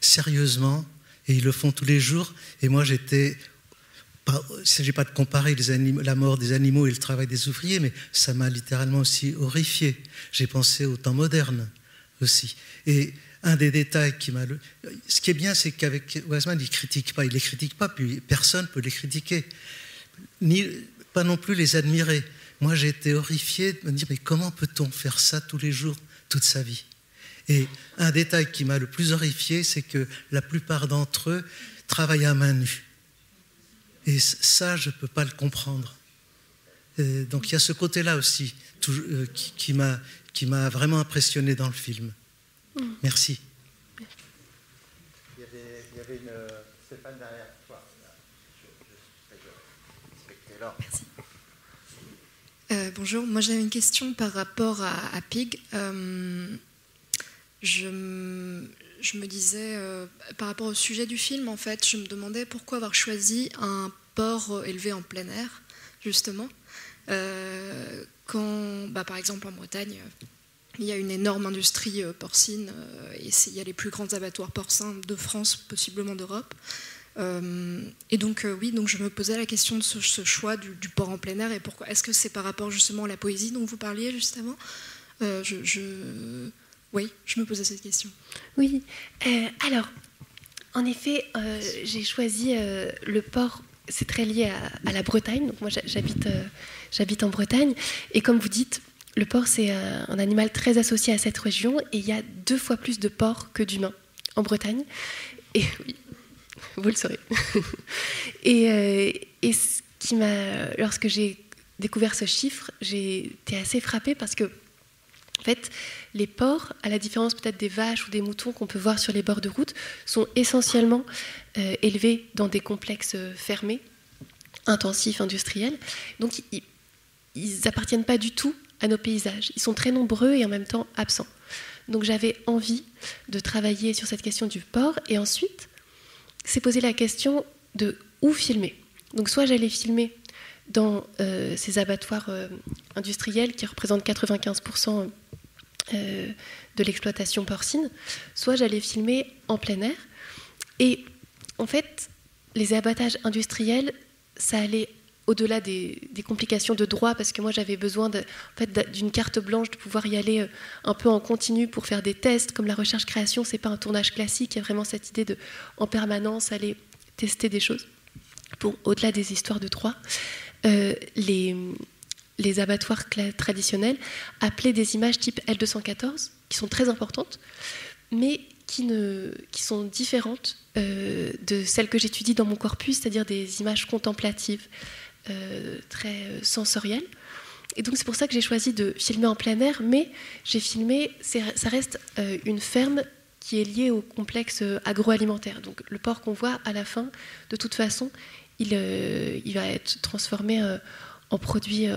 sérieusement, et ils le font tous les jours. Et moi, il ne s'agit pas de comparer la mort des animaux et le travail des ouvriers, mais ça m'a littéralement aussi horrifié. J'ai pensé au temps moderne aussi. Et un des détails qui m'a... Ce qui est bien, c'est qu'avec Wiseman, il ne critique pas. Il ne les critique pas, puis personne ne peut les critiquer. Pas non plus les admirer. Moi, j'ai été horrifié de me dire, mais comment peut-on faire ça tous les jours, toute sa vie ? Et un détail qui m'a le plus horrifié, c'est que la plupart d'entre eux travaillent à main nue. Et ça, je ne peux pas le comprendre. Donc il y a ce côté-là aussi qui m'a vraiment impressionné dans le film. Merci. Il y avait une Stéphane derrière toi. Merci. Bonjour, moi j'avais une question par rapport à Pig. Je me disais, par rapport au sujet du film, en fait, je me demandais pourquoi avoir choisi un porc élevé en plein air, justement, quand, par exemple, en Bretagne, il y a une énorme industrie porcine, et il y a les plus grands abattoirs porcins de France, possiblement d'Europe. Et donc, donc je me posais la question de ce choix du porc en plein air, et pourquoi. Est-ce que c'est par rapport justement à la poésie dont vous parliez juste avant ? Oui, je me posais cette question. Oui, alors, en effet, j'ai choisi le porc, c'est très lié à la Bretagne, donc moi j'habite en Bretagne, et comme vous dites, le porc c'est un animal très associé à cette région, et il y a 2 fois plus de porcs que d'humains en Bretagne, et oui, vous le saurez. Et ce qui m'a, lorsque j'ai découvert ce chiffre, j'ai été assez frappée parce que, en fait, les porcs, à la différence peut-être des vaches ou des moutons qu'on peut voir sur les bords de route, sont essentiellement élevés dans des complexes fermés, intensifs, industriels. Donc, ils n'appartiennent pas du tout à nos paysages. Ils sont très nombreux et en même temps absents. Donc j'avais envie de travailler sur cette question du porc. Et ensuite, s'est posé la question de où filmer. Donc soit j'allais filmer dans ces abattoirs industriels qui représentent 95% de l'exploitation porcine, soit j'allais filmer en plein air. Et en fait, les abattages industriels, ça allait au-delà des complications de droit, parce que moi j'avais besoin d'une carte blanche, de pouvoir y aller un peu en continu pour faire des tests. Comme la recherche-création, c'est pas un tournage classique, il y a vraiment cette idée de, en permanence, aller tester des choses. Pour, au-delà des histoires de droit, les abattoirs traditionnels appelaient des images type L214, qui sont très importantes, mais qui sont différentes de celles que j'étudie dans mon corpus, c'est-à-dire des images contemplatives, très sensorielles. Et donc c'est pour ça que j'ai choisi de filmer en plein air, mais j'ai filmé, ça reste une ferme qui est liée au complexe agroalimentaire. Donc le porc qu'on voit à la fin, de toute façon, il va être transformé en produit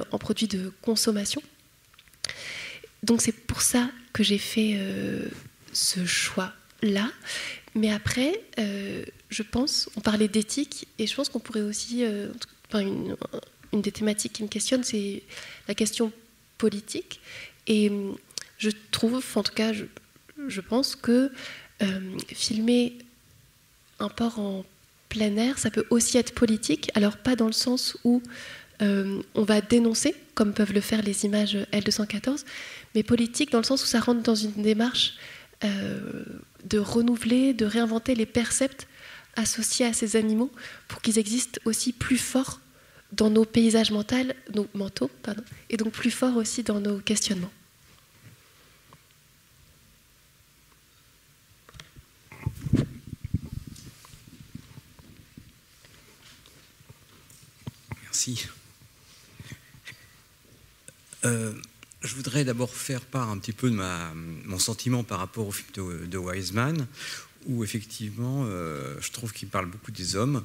de consommation. Donc c'est pour ça que j'ai fait ce choix-là. Mais après, je pense, on parlait d'éthique, et je pense qu'on pourrait aussi, une des thématiques qui me questionne, c'est la question politique. Et je trouve, en tout cas, je pense que filmer un porc en plein air, ça peut aussi être politique. Alors pas dans le sens où on va dénoncer, comme peuvent le faire les images L214, mais politique dans le sens où ça rentre dans une démarche de renouveler, de réinventer les percepts associés à ces animaux pour qu'ils existent aussi plus forts dans nos paysages mentaux, et donc plus forts aussi dans nos questionnements. Merci. Je voudrais d'abord faire part un petit peu de mon sentiment par rapport au film de Wiseman, où effectivement, je trouve qu'il parle beaucoup des hommes,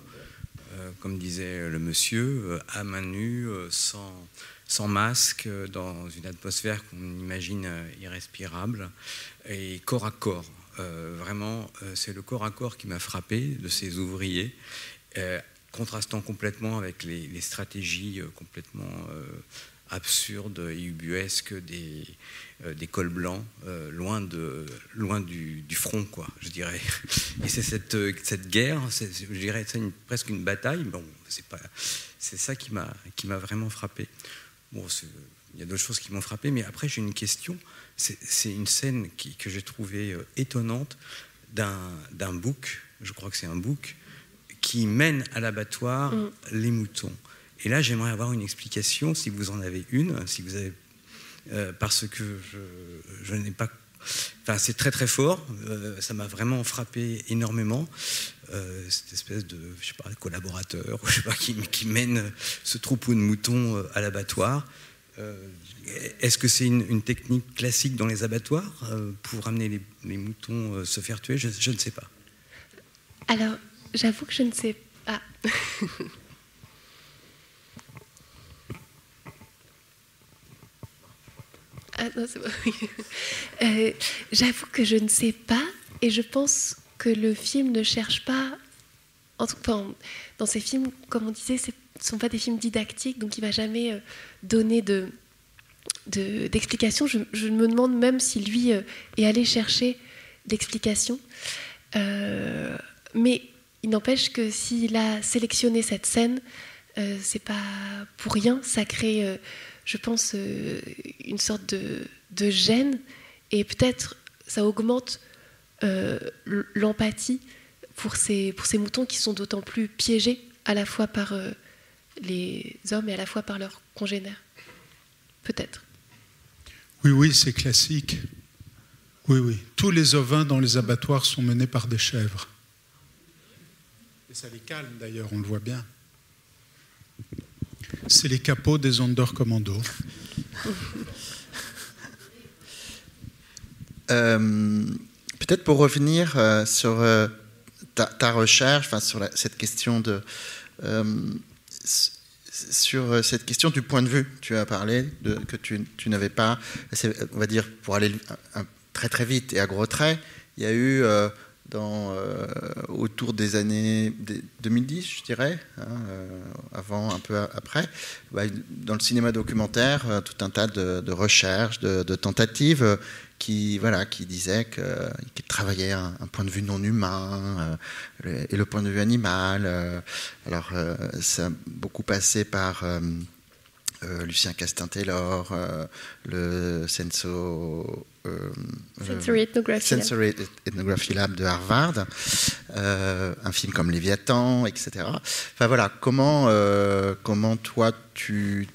comme disait le monsieur, à main nue, sans masque, dans une atmosphère qu'on imagine irrespirable, et corps à corps. Vraiment, c'est le corps à corps qui m'a frappé de ces ouvriers, contrastant complètement avec les stratégies complètement absurdes et ubuesques des cols blancs, loin du front, quoi, je dirais. Et c'est cette guerre, je dirais, c'est presque une bataille. Bon, c'est ça qui m'a vraiment frappé. Bon, il y a d'autres choses qui m'ont frappé, mais après j'ai une question. C'est une scène que j'ai trouvée étonnante d'un bouc, je crois que c'est un bouc, qui mène à l'abattoir les moutons. Et là, j'aimerais avoir une explication, si vous en avez une, si vous avez, parce que je n'ai pas. Enfin, c'est très très fort. Ça m'a vraiment frappé énormément. Cette espèce de, je sais pas, de collaborateur, je sais pas, qui mène ce troupeau de moutons à l'abattoir. Est-ce que c'est une technique classique dans les abattoirs pour amener les moutons se faire tuer? Je ne sais pas. Alors, j'avoue que je ne sais pas. Ah non, c'est bon. J'avoue que je ne sais pas, et je pense que le film ne cherche pas. Dans ces films, comme on disait, ce ne sont pas des films didactiques, donc il ne va jamais donner d'explications. Je me demande même si lui est allé chercher d'explications. Mais il n'empêche que s'il a sélectionné cette scène, c'est pas pour rien. Ça crée, je pense, une sorte de gêne, et peut-être ça augmente l'empathie pour ces moutons qui sont d'autant plus piégés à la fois par les hommes et à la fois par leurs congénères. Peut-être. Oui, c'est classique. Oui. Tous les ovins dans les abattoirs sont menés par des chèvres. Et ça les calme d'ailleurs, on le voit bien. C'est les capots des Sonderkommando. Peut-être pour revenir sur ta recherche, sur cette question sur cette question du point de vue. Tu as parlé que tu n'avais pas, on va dire, pour aller très très vite. Et à gros traits, il y a eu autour des années 2010, je dirais, avant, un peu après, dans le cinéma documentaire, tout un tas de recherches, de tentatives qui disaient qu'il travaillait un point de vue non humain et le point de vue animal. Alors, ça a beaucoup passé par Lucien Castin-Taylor, le Sensory Ethnography Lab de Harvard, un film comme Léviathan, etc. Enfin voilà, comment toi tu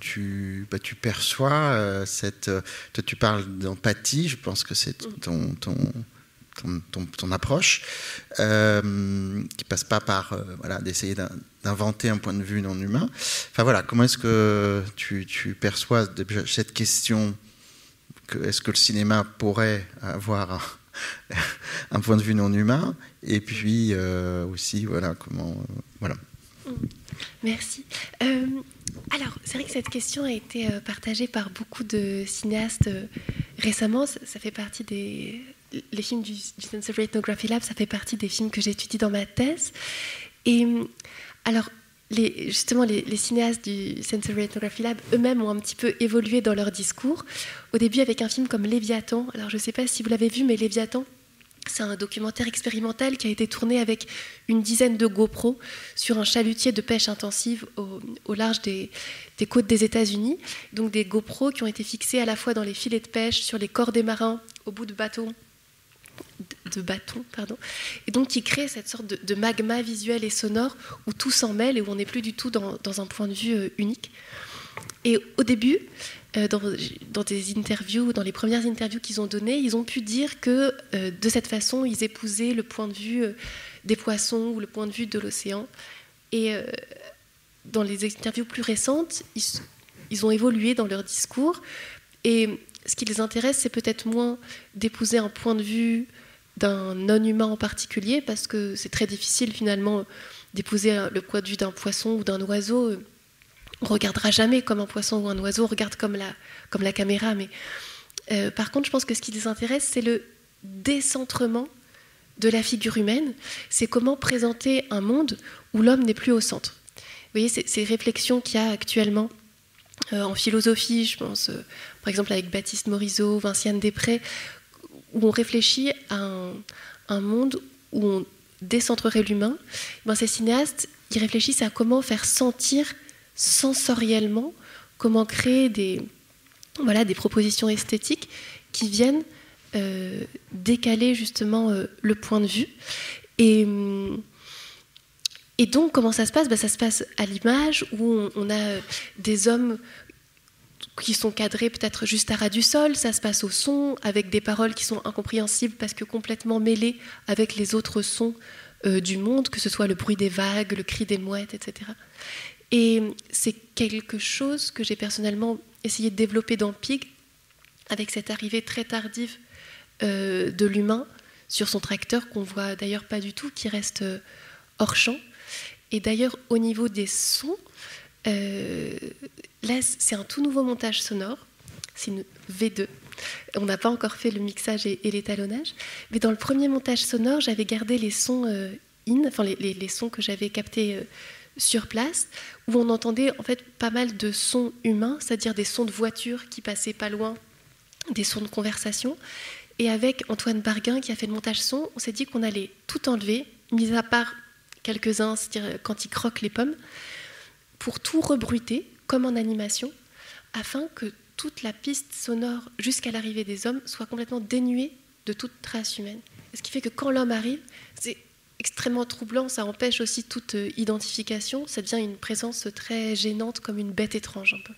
perçois toi tu parles d'empathie, je pense que c'est ton approche, qui passe pas par d'essayer d'inventer un point de vue non humain. Enfin voilà, comment est-ce que tu perçois cette question est-ce que le cinéma pourrait avoir un point de vue non humain, et puis aussi comment Merci. Alors, c'est vrai que cette question a été partagée par beaucoup de cinéastes récemment. Ça fait partie les films du Sensory Ethnography Lab, ça fait partie des films que j'étudie dans ma thèse. Et alors, justement, les cinéastes du Sensory Ethnography Lab eux-mêmes ont un petit peu évolué dans leur discours. Au début, avec un film comme Léviathan. Alors, je ne sais pas si vous l'avez vu, mais Léviathan, c'est un documentaire expérimental qui a été tourné avec une dizaine de GoPro sur un chalutier de pêche intensive au large des côtes des États-Unis. Donc des GoPro qui ont été fixés à la fois dans les filets de pêche, sur les corps des marins, au bout de bâtons, et donc qui crée cette sorte de magma visuel et sonore où tout s'en mêle et où on n'est plus du tout dans un point de vue unique. Et au début, dans des interviews, dans les premières interviews qu'ils ont données, ils ont pu dire que de cette façon, ils épousaient le point de vue des poissons ou le point de vue de l'océan. Et dans les interviews plus récentes, ils ont évolué dans leur discours. Et ce qui les intéresse, c'est peut-être moins d'épouser un point de vue d'un non-humain en particulier, parce que c'est très difficile finalement d'épouser le point de vue d'un poisson ou d'un oiseau. On ne regardera jamais comme un poisson ou un oiseau, on regarde comme la caméra. Mais par contre, je pense que ce qui les intéresse, c'est le décentrement de la figure humaine. C'est comment présenter un monde où l'homme n'est plus au centre. Vous voyez, ces réflexions qu'il y a actuellement en philosophie, je pense, par exemple avec Baptiste Morisot, Vinciane Després, où on réfléchit à un monde où on décentrerait l'humain. Ces cinéastes, ils réfléchissent à comment faire sentir sensoriellement, comment créer des propositions esthétiques qui viennent décaler justement le point de vue. Et donc, comment ça se passe ? Ça se passe à l'image, où on a des hommes qui sont cadrés peut-être juste à ras du sol, ça se passe au son, avec des paroles qui sont incompréhensibles parce que complètement mêlées avec les autres sons du monde, que ce soit le bruit des vagues, le cri des mouettes, etc. Et c'est quelque chose que j'ai personnellement essayé de développer dans Pig, avec cette arrivée très tardive de l'humain sur son tracteur, qu'on voit d'ailleurs pas du tout, qui reste hors champ. Et d'ailleurs, au niveau des sons, là, c'est un tout nouveau montage sonore, c'est une V2. On n'a pas encore fait le mixage et l'étalonnage, mais dans le premier montage sonore, j'avais gardé les sons les sons que j'avais captés sur place, où on entendait en fait pas mal de sons humains, c'est-à-dire des sons de voitures qui passaient pas loin, des sons de conversation. Et avec Antoine Barguin, qui a fait le montage son, on s'est dit qu'on allait tout enlever, mis à part quelques-uns, c'est-à-dire quand il croque les pommes, pour tout rebruiter, comme en animation, afin que toute la piste sonore jusqu'à l'arrivée des hommes soit complètement dénuée de toute trace humaine. Ce qui fait que quand l'homme arrive, c'est extrêmement troublant, ça empêche aussi toute identification, ça devient une présence très gênante, comme une bête étrange un peu.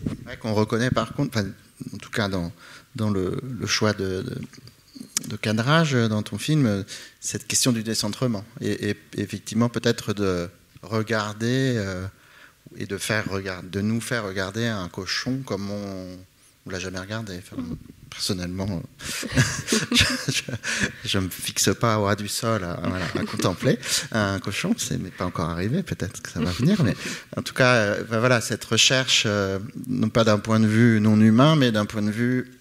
C'est vrai qu'on reconnaît par contre, en tout cas dans le choix de cadrage dans ton film, cette question du décentrement. Et effectivement, peut-être de regarder et de nous faire regarder un cochon comme on ne l'a jamais regardé. personnellement, je ne me fixe pas au ras du sol à contempler un cochon. Ce n'est pas encore arrivé, peut-être que ça va venir. Mais en tout cas, voilà, cette recherche, non pas d'un point de vue non humain, mais d'un point de vue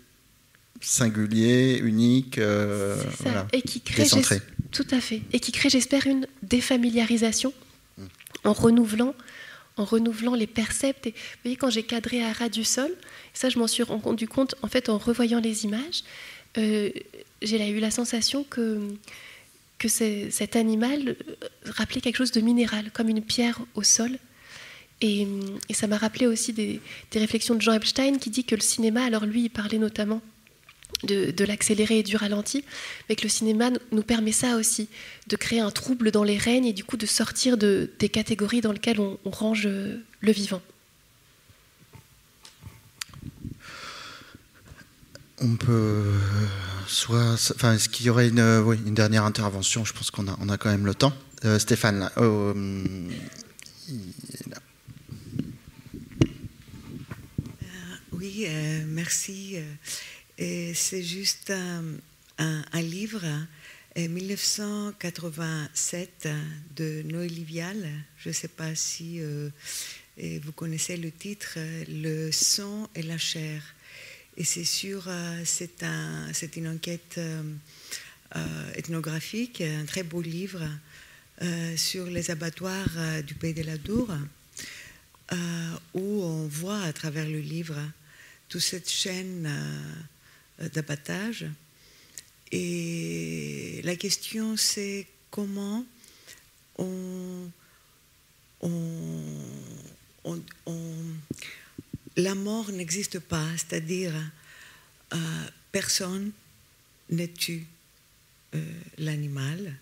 singulier, unique, voilà, et qui crée, décentré. Tout à fait. Et qui crée, j'espère, une défamiliarisation en renouvelant les percepts. Et, vous voyez, quand j'ai cadré à ras du sol, ça je m'en suis rendu compte en fait en revoyant les images, j'ai eu la sensation que cet animal rappelait quelque chose de minéral, comme une pierre au sol. Et ça m'a rappelé aussi des réflexions de Jean Epstein qui dit que le cinéma, alors lui il parlait notamment de l'accéléré et du ralenti, mais que le cinéma nous permet ça aussi, de créer un trouble dans les règnes et du coup de sortir des catégories dans lesquelles on range le vivant. On peut est-ce qu'il y aurait une dernière intervention? Je pense qu'on a quand même le temps. Stéphane, là. Oui, merci. C'est juste un livre, 1987, de Noélie Vial. Je ne sais pas si vous connaissez le titre, Le sang et la chair. Et c'est une enquête ethnographique, un très beau livre sur les abattoirs du Pays de la Dour, où on voit à travers le livre toute cette chaîne d'abattage. Et la question, c'est comment la mort n'existe pas, c'est-à-dire personne ne tue l'animal,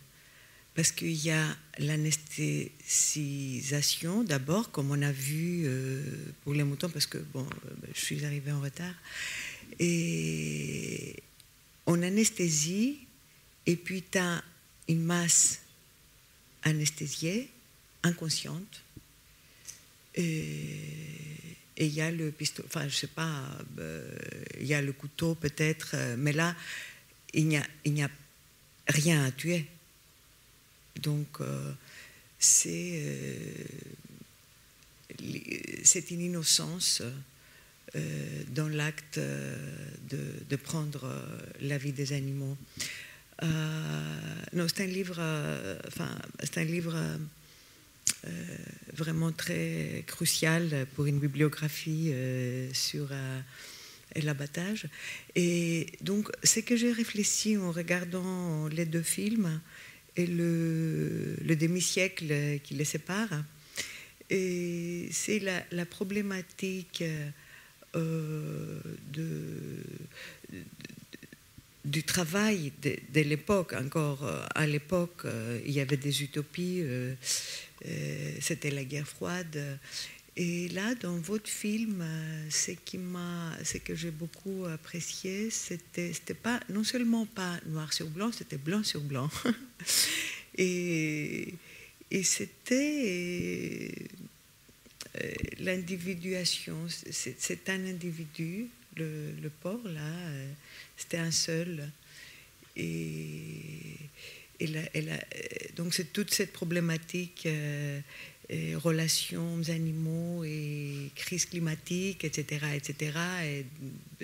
parce qu'il y a l'anesthésiation d'abord, comme on a vu pour les moutons, parce que je suis arrivée en retard, et on anesthésie, et puis tu as une masse anesthésiée, inconsciente, et il y a le pistolet, enfin je sais pas, il y a le couteau peut-être, mais là il n'y a rien à tuer. Donc c'est une innocence dans l'acte de prendre la vie des animaux. Non, c'est un livre, vraiment très crucial pour une bibliographie sur l'abattage. Et donc, ce que j'ai réfléchi en regardant les deux films et le demi-siècle qui les sépare, et c'est la problématique du travail de l'époque. Encore à l'époque, il y avait des utopies, c'était la guerre froide. Et là, dans votre film, ce que j'ai beaucoup apprécié, c'était pas, non seulement pas noir sur blanc, c'était blanc sur blanc. et c'était l'individuation. C'est un individu, le porc, là, c'était un seul. Donc c'est toute cette problématique, relations animaux et crise climatique, etc., et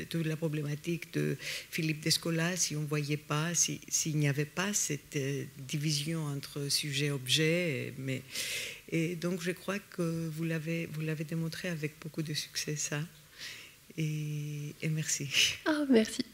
toute la problématique de Philippe Descola, si on ne voyait pas, s'il n'y avait pas cette division entre sujet et objet. Et donc je crois que vous l'avez démontré avec beaucoup de succès, ça. Et merci. Oh, merci.